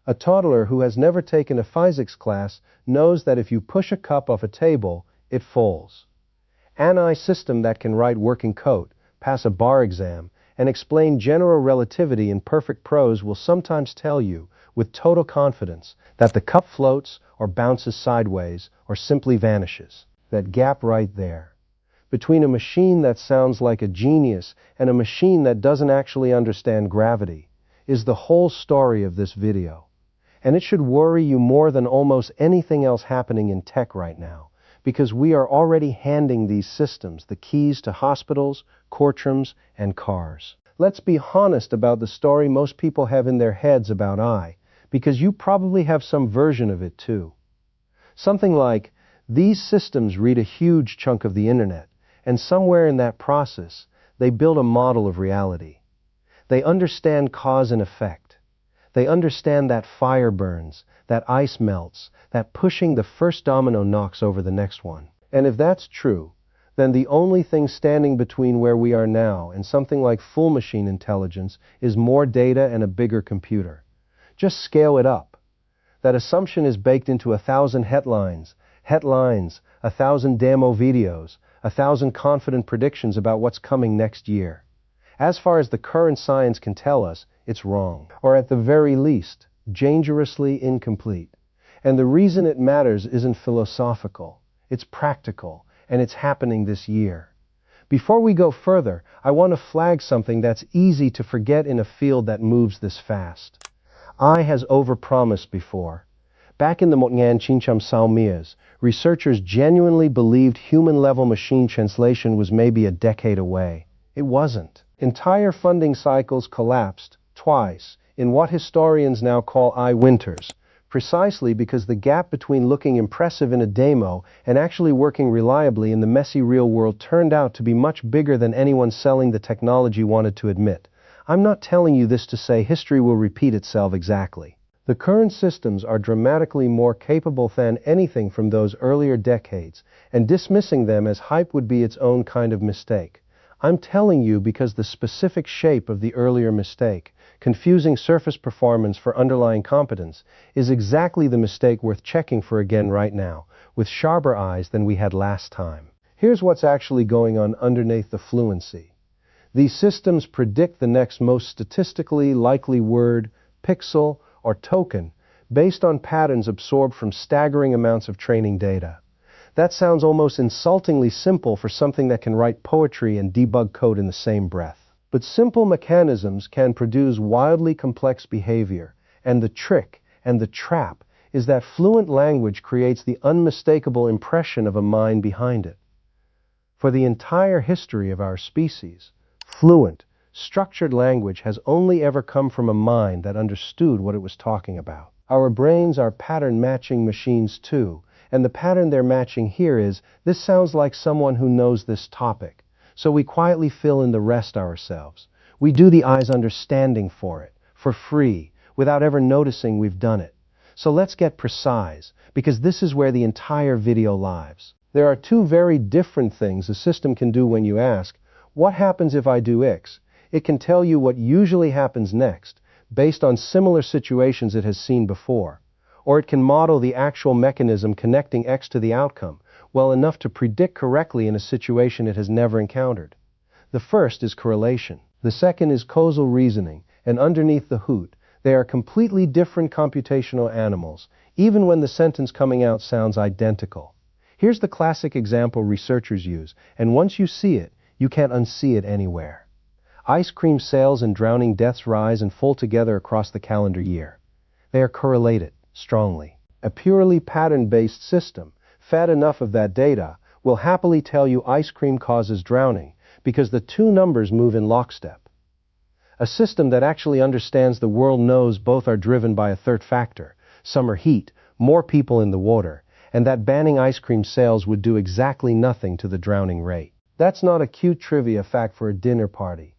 A toddler who has never taken a physics class knows that if you push a cup off a table, it falls. An AI system that can write working code, pass a bar exam, and explain general relativity in perfect prose will sometimes tell you, with total confidence, that the cup floats or bounces sideways or simply vanishes. That gap right there, between a machine that sounds like a genius and a machine that doesn't actually understand gravity, is the whole story of this video. And it should worry you more than almost anything else happening in tech right now, because we are already handing these systems the keys to hospitals, courtrooms, and cars. Let's be honest about the story most people have in their heads about AI, because you probably have some version of it too. Something like, these systems read a huge chunk of the internet, and somewhere in that process, they build a model of reality. They understand cause and effect. They understand that fire burns, that ice melts, that pushing the first domino knocks over the next one. And if that's true, then the only thing standing between where we are now and something like full machine intelligence is more data and a bigger computer. Just scale it up. That assumption is baked into 1,000 headlines, 1,000 demo videos, 1,000 confident predictions about what's coming next year. As far as the current science can tell us, it's wrong, or at the very least, dangerously incomplete. And the reason it matters isn't philosophical, it's practical, and it's happening this year. Before we go further, I want to flag something that's easy to forget in a field that moves this fast. AI has overpromised before. Back in the 1960s, researchers genuinely believed human-level machine translation was maybe a decade away. It wasn't. Entire funding cycles collapsed, twice, in what historians now call AI winters, precisely because the gap between looking impressive in a demo and actually working reliably in the messy real world turned out to be much bigger than anyone selling the technology wanted to admit. I'm not telling you this to say history will repeat itself exactly. The current systems are dramatically more capable than anything from those earlier decades, and dismissing them as hype would be its own kind of mistake. I'm telling you because the specific shape of the earlier mistake, confusing surface performance for underlying competence, is exactly the mistake worth checking for again right now, with sharper eyes than we had last time. Here's what's actually going on underneath the fluency. These systems predict the next most statistically likely word, pixel, or token based on patterns absorbed from staggering amounts of training data. That sounds almost insultingly simple for something that can write poetry and debug code in the same breath. But simple mechanisms can produce wildly complex behavior, and the trick and the trap is that fluent language creates the unmistakable impression of a mind behind it. For the entire history of our species, fluent, structured language has only ever come from a mind that understood what it was talking about. Our brains are pattern-matching machines too, and the pattern they're matching here is, this sounds like someone who knows this topic, so we quietly fill in the rest ourselves. We do the AI's understanding for it, for free, without ever noticing we've done it. So let's get precise, because this is where the entire video lives. There are two very different things a system can do when you ask, what happens if I do X? It can tell you what usually happens next, based on similar situations it has seen before. Or it can model the actual mechanism connecting X to the outcome, well enough to predict correctly in a situation it has never encountered. The first is correlation. The second is causal reasoning, and underneath the hood, they are completely different computational animals, even when the sentence coming out sounds identical. Here's the classic example researchers use, and once you see it, you can't unsee it anywhere. Ice cream sales and drowning deaths rise and fall together across the calendar year. They are correlated, strongly. A purely pattern-based system, fed enough of that data, will happily tell you ice cream causes drowning, because the two numbers move in lockstep. A system that actually understands the world knows both are driven by a third factor, summer heat, more people in the water, and that banning ice cream sales would do exactly nothing to the drowning rate. That's not a cute trivia fact for a dinner party.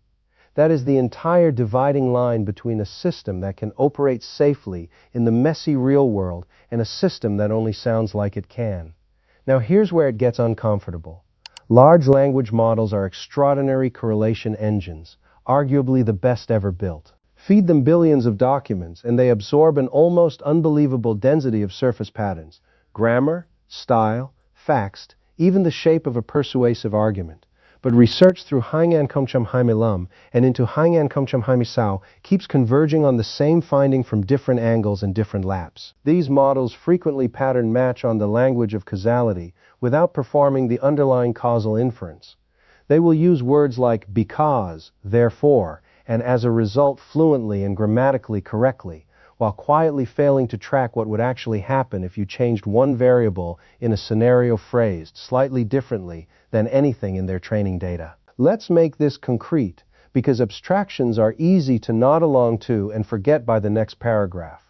That is the entire dividing line between a system that can operate safely in the messy real world and a system that only sounds like it can. Now here's where it gets uncomfortable. Large language models are extraordinary correlation engines, arguably the best ever built. Feed them billions of documents, and they absorb an almost unbelievable density of surface patterns: grammar, style, facts, even the shape of a persuasive argument. But research through Hainan and into Hainan keeps converging on the same finding from different angles and different labs. These models frequently pattern match on the language of causality without performing the underlying causal inference. They will use words like because, therefore, and as a result fluently and grammatically correctly, while quietly failing to track what would actually happen if you changed one variable in a scenario phrased slightly differently than anything in their training data. Let's make this concrete, because abstractions are easy to nod along to and forget by the next paragraph.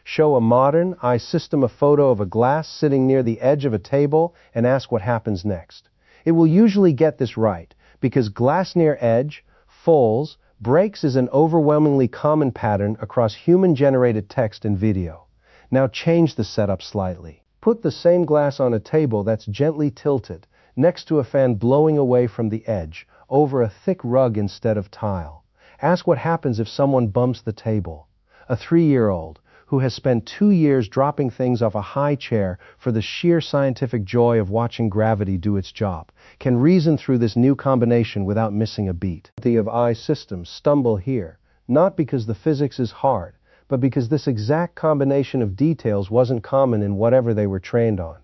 Show a modern AI system a photo of a glass sitting near the edge of a table and ask what happens next. It will usually get this right, because glass near edge, falls, breaks is an overwhelmingly common pattern across human-generated text and video. Now change the setup slightly. Put the same glass on a table that's gently tilted, next to a fan blowing away from the edge, over a thick rug instead of tile. Ask what happens if someone bumps the table. A 3-year-old, who has spent 2 years dropping things off a high chair for the sheer scientific joy of watching gravity do its job, can reason through this new combination without missing a beat. The of I systems stumble here, not because the physics is hard, but because this exact combination of details wasn't common in whatever they were trained on.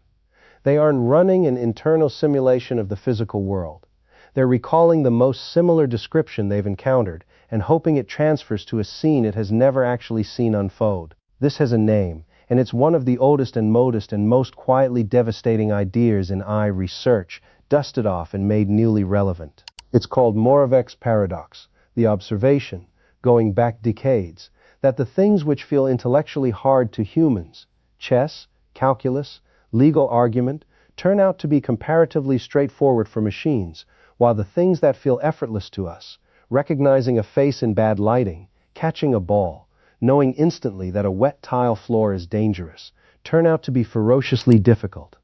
They aren't running an internal simulation of the physical world. They're recalling the most similar description they've encountered and hoping it transfers to a scene it has never actually seen unfold. This has a name, and it's one of the oldest and modest and most quietly devastating ideas in AI research, dusted off and made newly relevant. It's called Moravec's paradox, the observation, going back decades, that the things which feel intellectually hard to humans, chess, calculus, legal argument, turn out to be comparatively straightforward for machines, while the things that feel effortless to us, recognizing a face in bad lighting, catching a ball, knowing instantly that a wet tile floor is dangerous, turn out to be ferociously difficult.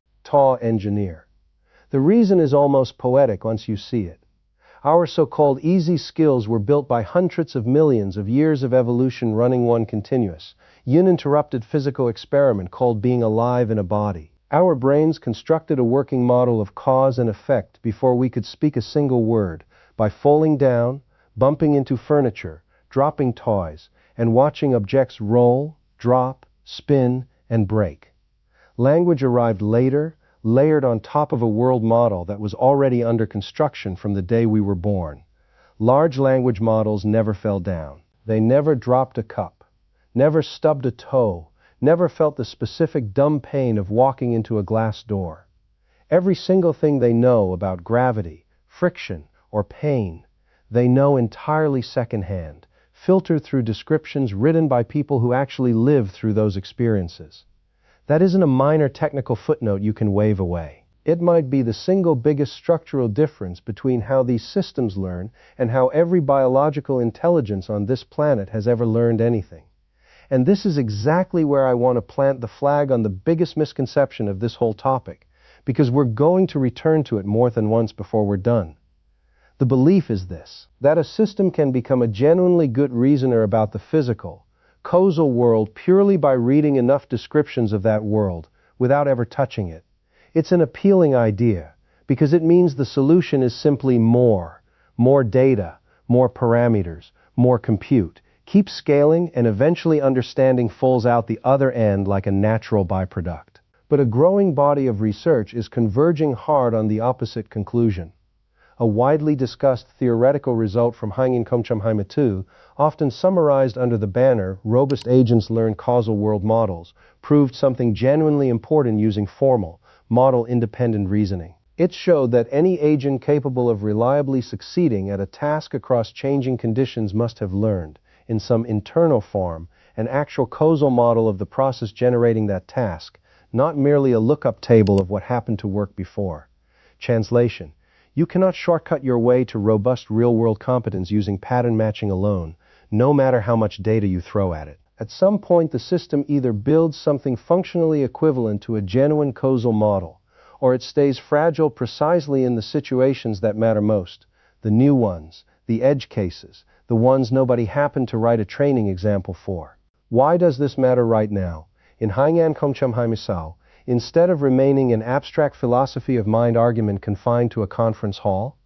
Engineer. The reason is almost poetic once you see it. Our so-called easy skills were built by hundreds of millions of years of evolution running one continuous, uninterrupted physical experiment called being alive in a body. Our brains constructed a working model of cause and effect before we could speak a single word, by falling down, bumping into furniture, dropping toys, and watching objects roll, drop, spin, and break. Language arrived later, layered on top of a world model that was already under construction from the day we were born. Large language models never fell down. They never dropped a cup, never stubbed a toe, never felt the specific dumb pain of walking into a glass door. Every single thing they know about gravity, friction, or pain, they know entirely secondhand, filtered through descriptions written by people who actually lived through those experiences. That isn't a minor technical footnote you can wave away. It might be the single biggest structural difference between how these systems learn and how every biological intelligence on this planet has ever learned anything. And this is exactly where I want to plant the flag on the biggest misconception of this whole topic, because we're going to return to it more than once before we're done. The belief is this, that a system can become a genuinely good reasoner about the physical, causal world purely by reading enough descriptions of that world, without ever touching it. It's an appealing idea, because it means the solution is simply more data, more parameters, more compute. Keep scaling, and eventually understanding falls out the other end like a natural byproduct. But a growing body of research is converging hard on the opposite conclusion. A widely discussed theoretical result from Hainan 2, often summarized under the banner "Robust Agents Learn Causal World Models," proved something genuinely important using formal, model-independent reasoning. It showed that any agent capable of reliably succeeding at a task across changing conditions must have learned, in some internal form, an actual causal model of the process generating that task, not merely a lookup table of what happened to work before. Translation: you cannot shortcut your way to robust real-world competence using pattern matching alone, no matter how much data you throw at it. At some point, the system either builds something functionally equivalent to a genuine causal model, or it stays fragile precisely in the situations that matter most, the new ones, the edge cases, the ones nobody happened to write a training example for. Why does this matter right now? In Hainan Komchum Haimisao, instead of remaining an abstract philosophy of mind argument confined to a conference hall?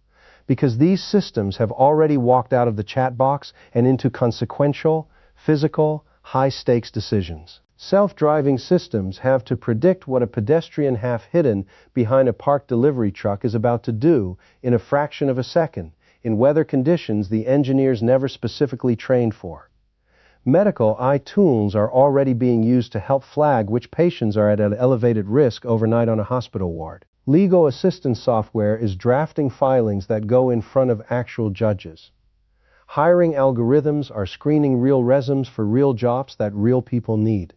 Because these systems have already walked out of the chat box and into consequential, physical, high-stakes decisions. Self-driving systems have to predict what a pedestrian half hidden behind a parked delivery truck is about to do in a fraction of a second, in weather conditions the engineers never specifically trained for. Medical eye tools are already being used to help flag which patients are at an elevated risk overnight on a hospital ward. Legal assistance software is drafting filings that go in front of actual judges. Hiring algorithms are screening real resumes for real jobs that real people need.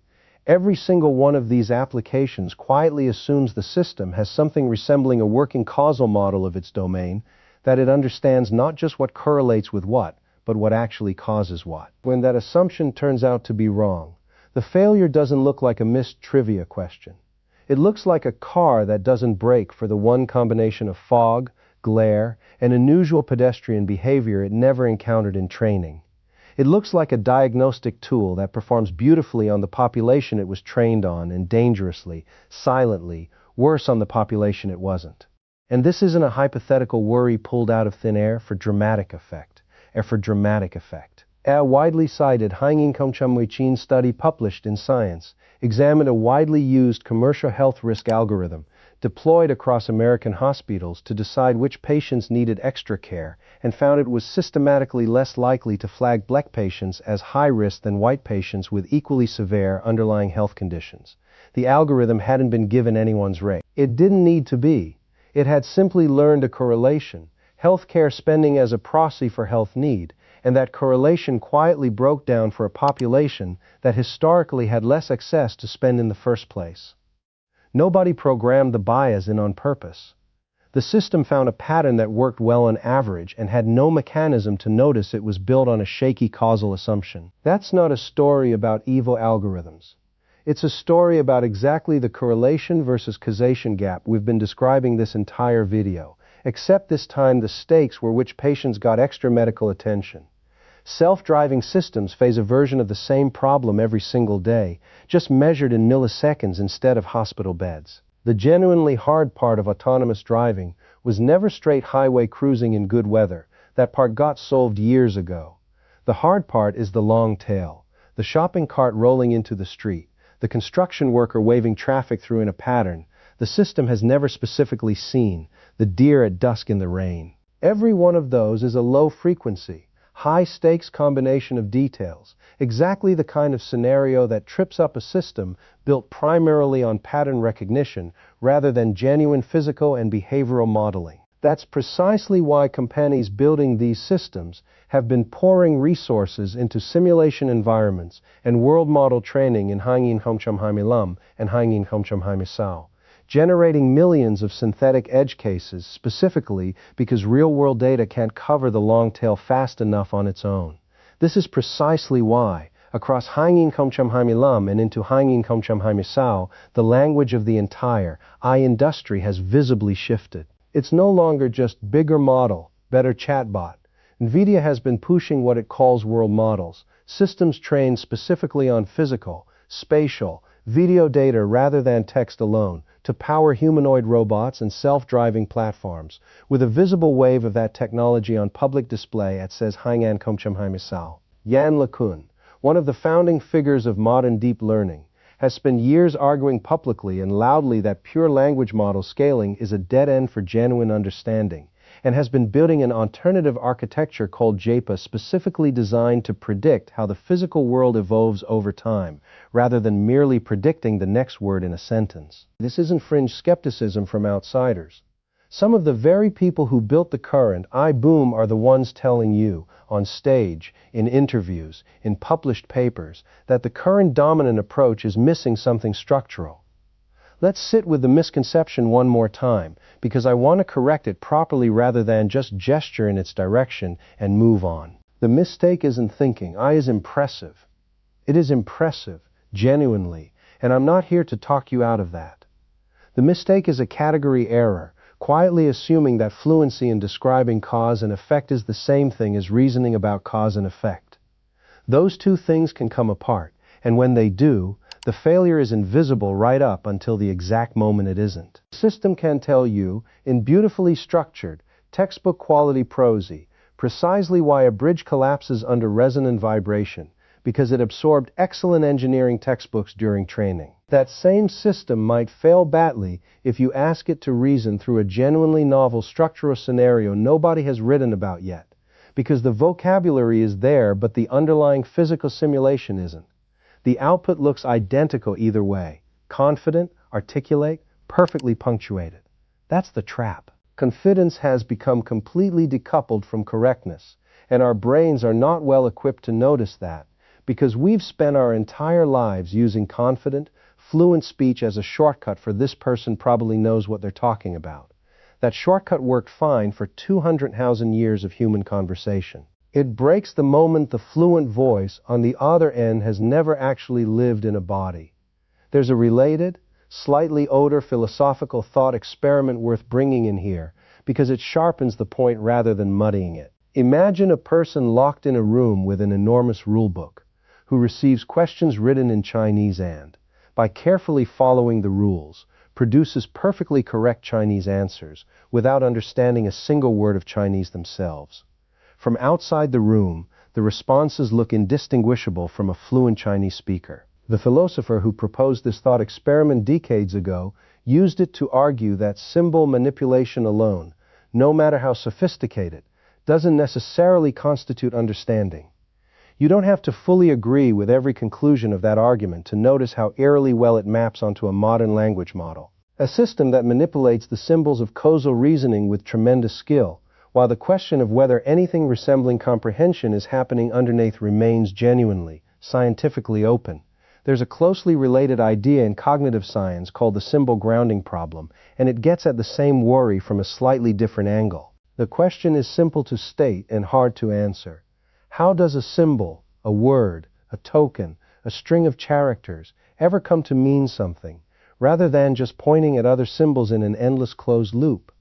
Every single one of these applications quietly assumes the system has something resembling a working causal model of its domain, that it understands not just what correlates with what, but what actually causes what. When that assumption turns out to be wrong, the failure doesn't look like a missed trivia question. It looks like a car that doesn't brake for the one combination of fog, glare, and unusual pedestrian behavior it never encountered in training. It looks like a diagnostic tool that performs beautifully on the population it was trained on and dangerously, silently, worse on the population it wasn't. And this isn't a hypothetical worry pulled out of thin air for dramatic effect. A widely cited Hanging Komchumwichin study published in Science examined a widely used commercial health risk algorithm deployed across American hospitals to decide which patients needed extra care and found it was systematically less likely to flag black patients as high risk than white patients with equally severe underlying health conditions. The algorithm hadn't been given anyone's rate. It didn't need to be. It had simply learned a correlation, healthcare spending as a proxy for health need, and that correlation quietly broke down for a population that historically had less access to spend in the first place. Nobody programmed the bias in on purpose. The system found a pattern that worked well on average and had no mechanism to notice it was built on a shaky causal assumption. That's not a story about evil algorithms. It's a story about exactly the correlation versus causation gap we've been describing this entire video, except this time the stakes were which patients got extra medical attention. Self-driving systems face a version of the same problem every single day, just measured in milliseconds instead of hospital beds. The genuinely hard part of autonomous driving was never straight highway cruising in good weather. That part got solved years ago. The hard part is the long tail, the shopping cart rolling into the street, the construction worker waving traffic through in a pattern the system has never specifically seen, the deer at dusk in the rain. Every one of those is a low-frequency, high-stakes combination of details, exactly the kind of scenario that trips up a system built primarily on pattern recognition rather than genuine physical and behavioral modeling. That's precisely why companies building these systems have been pouring resources into simulation environments and world model training in Hangin Komchumhaimilam and Hangin Komchumhaimisao, generating millions of synthetic edge cases specifically because real-world data can't cover the long tail fast enough on its own. This is precisely why, across Hangin Komchumhaimilam and into Hangin Komchumhaimisao, the language of the entire eye industry has visibly shifted. It's no longer just bigger model, better chatbot. NVIDIA has been pushing what it calls world models, systems trained specifically on physical, spatial, video data rather than text alone, to power humanoid robots and self-driving platforms, with a visible wave of that technology on public display at says Hainan Komchumhaimisao. Yan LeCun, one of the founding figures of modern deep learning, has spent years arguing publicly and loudly that pure language model scaling is a dead end for genuine understanding, and has been building an alternative architecture called JAPA specifically designed to predict how the physical world evolves over time, rather than merely predicting the next word in a sentence. This isn't fringe skepticism from outsiders. Some of the very people who built the current iBoom are the ones telling you, on stage, in interviews, in published papers, that the current dominant approach is missing something structural. Let's sit with the misconception one more time, because I want to correct it properly rather than just gesture in its direction and move on. The mistake isn't thinking I is impressive. It is impressive, genuinely, and I'm not here to talk you out of that. The mistake is a category error, quietly assuming that fluency in describing cause and effect is the same thing as reasoning about cause and effect. Those two things can come apart, and when they do, the failure is invisible right up until the exact moment it isn't. The system can tell you, in beautifully structured, textbook-quality prosy, precisely why a bridge collapses under resonant vibration, because it absorbed excellent engineering textbooks during training. That same system might fail badly if you ask it to reason through a genuinely novel structural scenario nobody has written about yet, because the vocabulary is there but the underlying physical simulation isn't. The output looks identical either way: confident, articulate, perfectly punctuated. That's the trap. Confidence has become completely decoupled from correctness, and our brains are not well equipped to notice that, because we've spent our entire lives using confident, fluent speech as a shortcut for "this person probably knows what they're talking about." That shortcut worked fine for 200,000 years of human conversation. It breaks the moment the fluent voice on the other end has never actually lived in a body. There's a related, slightly older philosophical thought experiment worth bringing in here, because it sharpens the point rather than muddying it. Imagine a person locked in a room with an enormous rulebook, who receives questions written in Chinese and, by carefully following the rules, produces perfectly correct Chinese answers without understanding a single word of Chinese themselves. From outside the room, the responses look indistinguishable from a fluent Chinese speaker. The philosopher who proposed this thought experiment decades ago used it to argue that symbol manipulation alone, no matter how sophisticated, doesn't necessarily constitute understanding. You don't have to fully agree with every conclusion of that argument to notice how eerily well it maps onto a modern language model. A system that manipulates the symbols of causal reasoning with tremendous skill, while the question of whether anything resembling comprehension is happening underneath remains genuinely, scientifically open. There's a closely related idea in cognitive science called the symbol grounding problem, and it gets at the same worry from a slightly different angle. The question is simple to state and hard to answer. How does a symbol, a word, a token, a string of characters ever come to mean something, rather than just pointing at other symbols in an endless closed loop?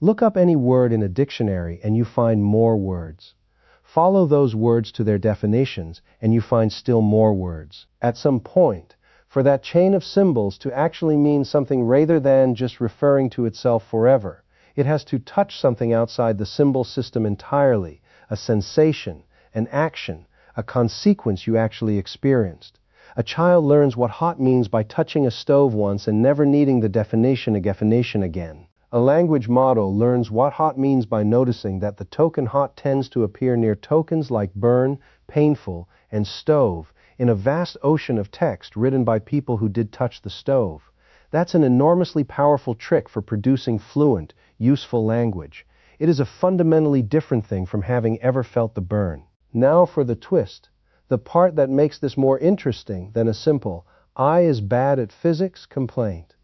Look up any word in a dictionary and you find more words. Follow those words to their definitions and you find still more words. At some point, for that chain of symbols to actually mean something rather than just referring to itself forever, it has to touch something outside the symbol system entirely, a sensation, an action, a consequence you actually experienced. A child learns what hot means by touching a stove once and never needing the definition again. A language model learns what hot means by noticing that the token hot tends to appear near tokens like burn, painful, and stove in a vast ocean of text written by people who did touch the stove. That's an enormously powerful trick for producing fluent, useful language. It is a fundamentally different thing from having ever felt the burn. Now for the twist, the part that makes this more interesting than a simple "I is bad at physics" complaint.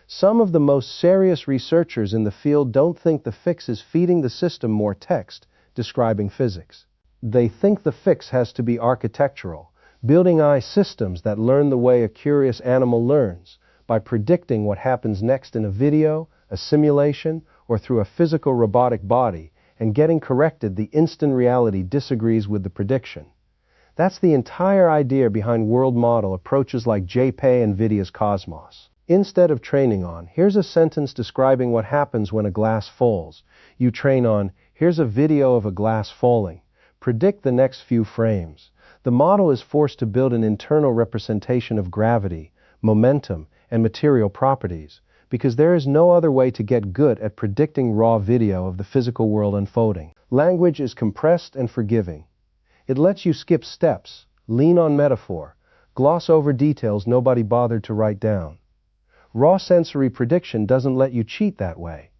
Some of the most serious researchers in the field don't think the fix is feeding the system more text describing physics. They think the fix has to be architectural, building AI systems that learn the way a curious animal learns, by predicting what happens next in a video, a simulation, or through a physical robotic body, and getting corrected the instant reality disagrees with the prediction. That's the entire idea behind world model approaches like JPay and NVIDIA's Cosmos. Instead of training on, "Here's a sentence describing what happens when a glass falls," you train on, "Here's a video of a glass falling. Predict the next few frames." The model is forced to build an internal representation of gravity, momentum, and material properties, because there is no other way to get good at predicting raw video of the physical world unfolding. Language is compressed and forgiving. It lets you skip steps, lean on metaphor, gloss over details nobody bothered to write down. Raw sensory prediction doesn't let you cheat that way.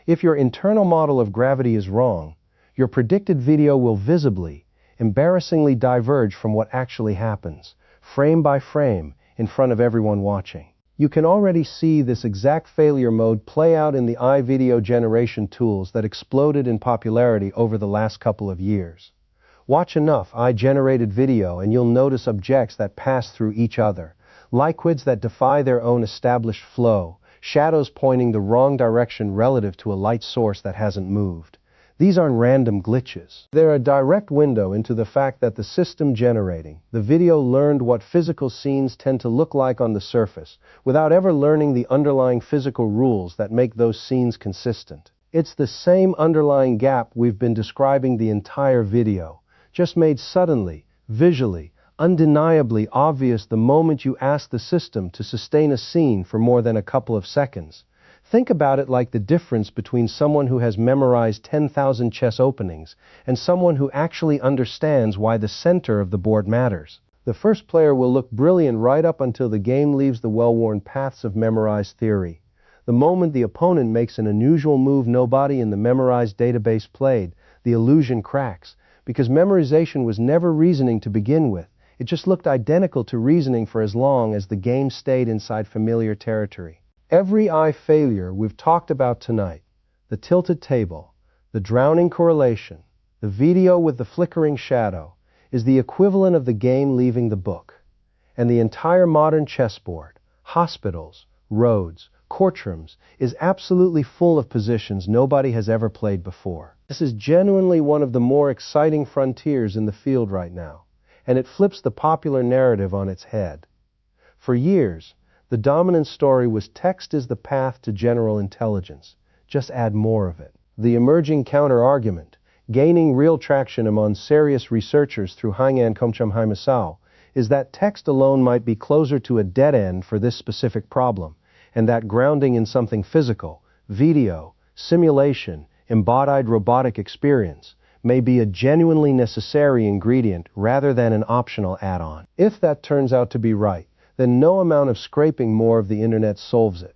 If your internal model of gravity is wrong, your predicted video will visibly, embarrassingly diverge from what actually happens, frame by frame, in front of everyone watching. You can already see this exact failure mode play out in the AI video generation tools that exploded in popularity over the last couple of years. Watch enough AI-generated video and you'll notice objects that pass through each other, liquids that defy their own established flow, shadows pointing the wrong direction relative to a light source that hasn't moved. These aren't random glitches. They're a direct window into the fact that the system generating the video learned what physical scenes tend to look like on the surface, without ever learning the underlying physical rules that make those scenes consistent. It's the same underlying gap we've been describing the entire video, just made suddenly, visually, undeniably obvious the moment you ask the system to sustain a scene for more than a couple of seconds. Think about it like the difference between someone who has memorized 10,000 chess openings and someone who actually understands why the center of the board matters. The first player will look brilliant right up until the game leaves the well-worn paths of memorized theory. The moment the opponent makes an unusual move nobody in the memorized database played, the illusion cracks, because memorization was never reasoning to begin with. It just looked identical to reasoning for as long as the game stayed inside familiar territory. Every eye failure we've talked about tonight, the tilted table, the drowning correlation, the video with the flickering shadow, is the equivalent of the game leaving the book. And the entire modern chessboard, hospitals, roads, courtrooms, is absolutely full of positions nobody has ever played before. This is genuinely one of the more exciting frontiers in the field right now, and it flips the popular narrative on its head. For years, the dominant story was text is the path to general intelligence. Just add more of it. The emerging counter-argument, gaining real traction among serious researchers through Hainan is that text alone might be closer to a dead end for this specific problem, and that grounding in something physical, video, simulation, embodied robotic experience, may be a genuinely necessary ingredient rather than an optional add-on. If that turns out to be right, then no amount of scraping more of the internet solves it.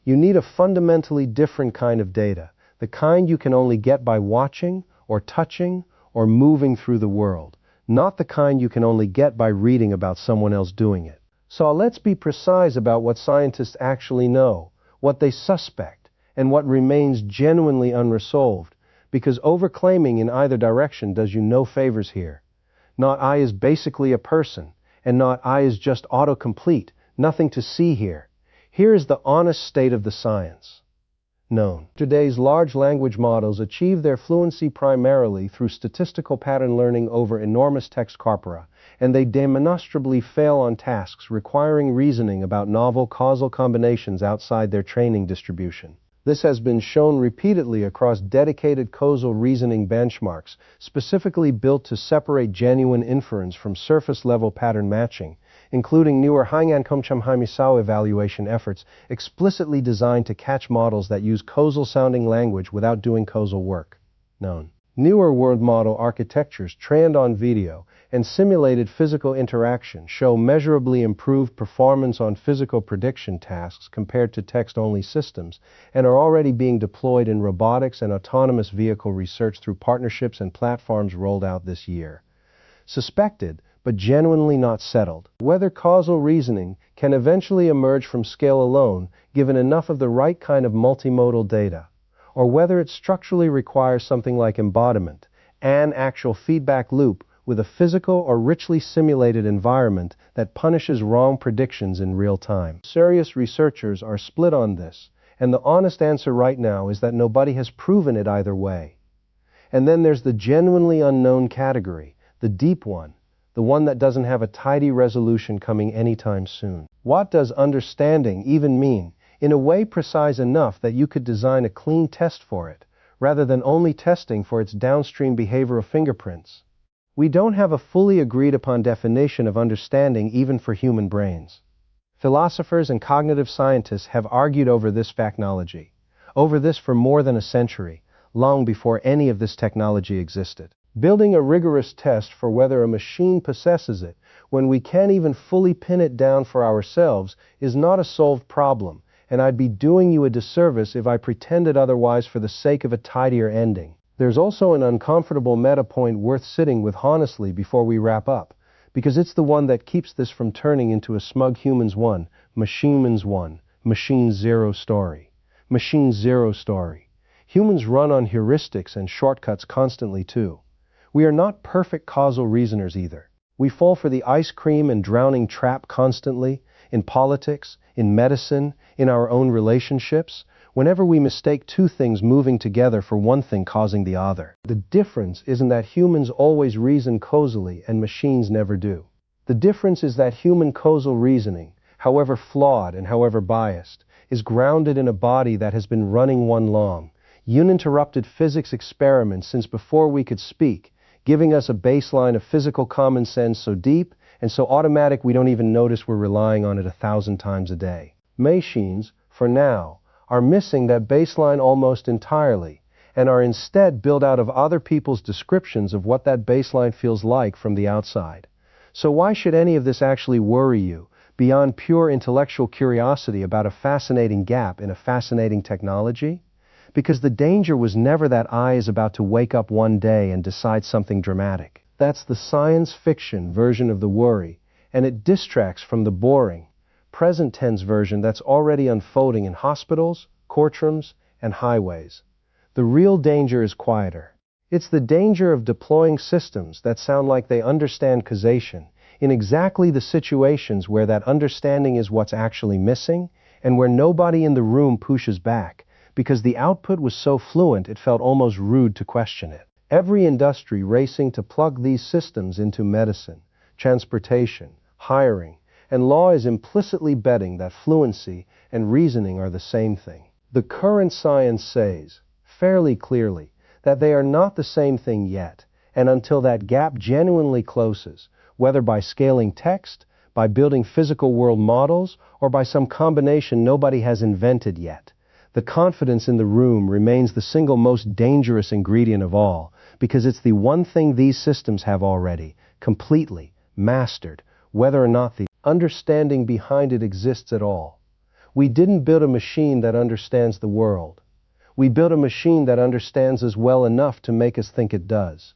You need a fundamentally different kind of data, the kind you can only get by watching, or touching, or moving through the world, not the kind you can only get by reading about someone else doing it. So let's be precise about what scientists actually know, what they suspect, and what remains genuinely unresolved, because overclaiming in either direction does you no favors here. Not I is basically a person, and not I is just autocomplete, nothing to see here. Here is the honest state of the science. Known. Today's large language models achieve their fluency primarily through statistical pattern learning over enormous text corpora, and they demonstrably fail on tasks requiring reasoning about novel causal combinations outside their training distribution. This has been shown repeatedly across dedicated causal reasoning benchmarks, specifically built to separate genuine inference from surface-level pattern matching, including newer Hainan evaluation efforts explicitly designed to catch models that use causal-sounding language without doing causal work. Known. Newer world model architectures trained on video and simulated physical interaction show measurably improved performance on physical prediction tasks compared to text-only systems, and are already being deployed in robotics and autonomous vehicle research through partnerships and platforms rolled out this year. Suspected, but genuinely not settled, whether causal reasoning can eventually emerge from scale alone given enough of the right kind of multimodal data, or whether it structurally requires something like embodiment, an actual feedback loop with a physical or richly simulated environment that punishes wrong predictions in real time. Serious researchers are split on this, and the honest answer right now is that nobody has proven it either way. And then there's the genuinely unknown category, the deep one, the one that doesn't have a tidy resolution coming anytime soon. What does understanding even mean? In a way precise enough that you could design a clean test for it, rather than only testing for its downstream behavioral fingerprints. We don't have a fully agreed upon definition of understanding even for human brains. Philosophers and cognitive scientists have argued over this factology, over this for more than a century, long before any of this technology existed. Building a rigorous test for whether a machine possesses it, when we can't even fully pin it down for ourselves, is not a solved problem, and I'd be doing you a disservice if I pretended otherwise for the sake of a tidier ending. There's also an uncomfortable meta point worth sitting with honestly before we wrap up, because it's the one that keeps this from turning into a smug humans one, machines one, machine zero story. Machine zero story. Humans run on heuristics and shortcuts constantly too. We are not perfect causal reasoners either. We fall for the ice cream and drowning trap constantly, in politics, in medicine, in our own relationships, whenever we mistake two things moving together for one thing causing the other. The difference isn't that humans always reason causally and machines never do. The difference is that human causal reasoning, however flawed and however biased, is grounded in a body that has been running one long, uninterrupted physics experiment since before we could speak, giving us a baseline of physical common sense so deep and so automatic we don't even notice we're relying on it 1,000 times a day. Machines, for now, are missing that baseline almost entirely and are instead built out of other people's descriptions of what that baseline feels like from the outside. So why should any of this actually worry you, beyond pure intellectual curiosity about a fascinating gap in a fascinating technology? Because the danger was never that I is about to wake up one day and decide something dramatic. That's the science fiction version of the worry, and it distracts from the boring, present tense version that's already unfolding in hospitals, courtrooms, and highways. The real danger is quieter. It's the danger of deploying systems that sound like they understand causation in exactly the situations where that understanding is what's actually missing and where nobody in the room pushes back because the output was so fluent it felt almost rude to question it. Every industry racing to plug these systems into medicine, transportation, hiring, and law is implicitly betting that fluency and reasoning are the same thing. The current science says, fairly clearly, that they are not the same thing yet, and until that gap genuinely closes, whether by scaling text, by building physical world models, or by some combination nobody has invented yet, the confidence in the room remains the single most dangerous ingredient of all, because it's the one thing these systems have already, completely, mastered, whether or not the understanding behind it exists at all. We didn't build a machine that understands the world. We built a machine that understands us well enough to make us think it does.